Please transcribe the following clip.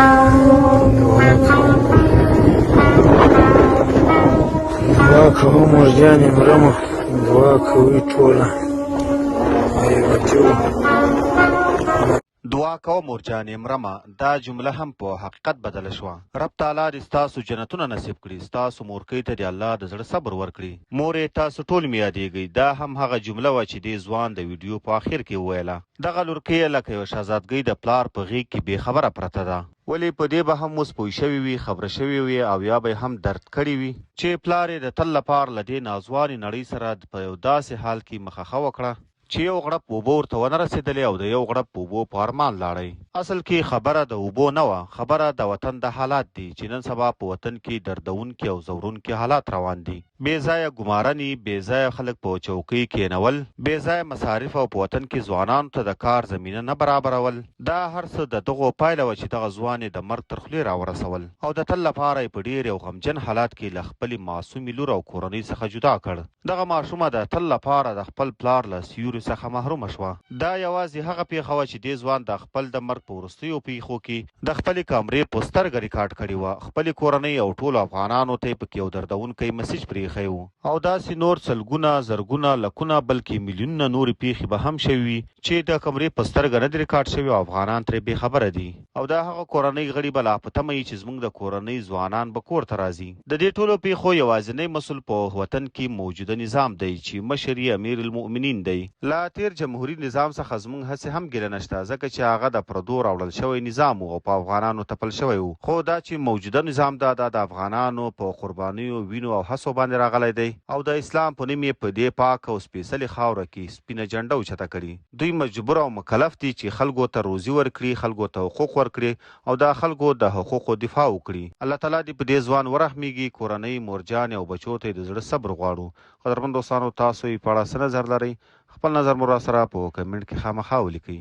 دعا کوو مورجانې مرمه دعا کوي ټوله دعا کوه مورجانې مرمه دا جمله هم په حقیقت بدله شوه. رب تعالی دې ستاسو جنتونه نصیب کړي، ستاسو مورکۍ ته دې الله د زړه صبر ورکړي. مورې تاسو ټول مې یادېږئ. دا هم هغه جمله وه چې دې ځوان د ویډیو په اخر کې وویله. دغه لورکۍ لکه یوه شهزادګۍ د پلار په غېږ کې بې خبره پرته ده. ولې په دې به هم اوس پوه شوې وي، خبره شوې وي او یا به هم درد کړې وي چې پلار یې د تل لپاره له دې نازوانې نړۍ سره په یو داسې حال کې مخه وکړه چې یو غړپ اوبو ورته ونه رسېدلې او د یو غړپ اوبو په ارمان لاړی. اصل کې خبره د اوبو نه وه، خبره د وطن د حالات دي چې نن سبا په وطن کې دردونکي او ځورونکي حالات روان دي. بې ځایه ګمارنې، بې ځایه خلک په چوکۍ کېنول، بې ځایه مصارف او په وطن کې ځوانانو ته د کار زمینه نه برابرول. دا هر څه د دغو پایله وه چې دغه ځوان یې د مرګ تر خولې راورسول او د تل لپاره یې په ډېر یو غمجن حالات کې له خپلې معصومې لور او کورنۍ څخه جدا کړ. دغه ماشومه د تل لپاره د خپل پلار له سیوري څخه محرومه شوه. دا یوازې هغه پیښه وه چې دې ځوان د خپل د مرګ په وروستیو پیښو کې د خپلې کامرې په سترګه ریکارډ کړې وه. خپلې کورنۍ او ټولو افغانانو ته یې پکې یو دردونکی مسیج پرېښی و او داسې نور سلګونه، زرګونه، لکونه بلکې میلیونونه نورې پیښې به هم شوي وي چې د کمرې په سترګه نه دي ریکارډ شوي او افغانان ترې بې خبره دي. او دا هغه کورنۍ غړي به لا په تمه وي چې زموږ د کورنۍ ځوانان به کور ته راځي. د دې ټولو پیښو یوازینی مسؤل په وطن کې موجوده نظام دی چې مشر یې امیر المؤمنین دی. لا تیر جمهوري نظام څخه زموږ هسې هم ګیله نشته، ځکه چې هغه د پردو راوړل شوی نظام و او په افغانانو تپل شوی و. خو دا چې موجوده نظام دا د افغانانو په قربانیو، وینو او هڅو باندې راغلی دی او د اسلام په نوم یې په دې پاک او سپېڅلې خاوره کې سپینه جنډه اوچته کړي. دوی مجبور او مکلف دي چې خلکو ته روزي ورکړي، خلکو ته حقوق ورکړي او دا خلکو د حقوقو دفاع وکړي. الله تعالی دې په دې ځوان ورحمیږي. کورنۍ، مورجانې او بچو ته یې د زړه صبر غواړو. قدرمن دوستانو، تاسو یې په اړه څه نظر لرئ؟ خپل نظر مو راسره په کمنټ کې خامخا ولیکئ.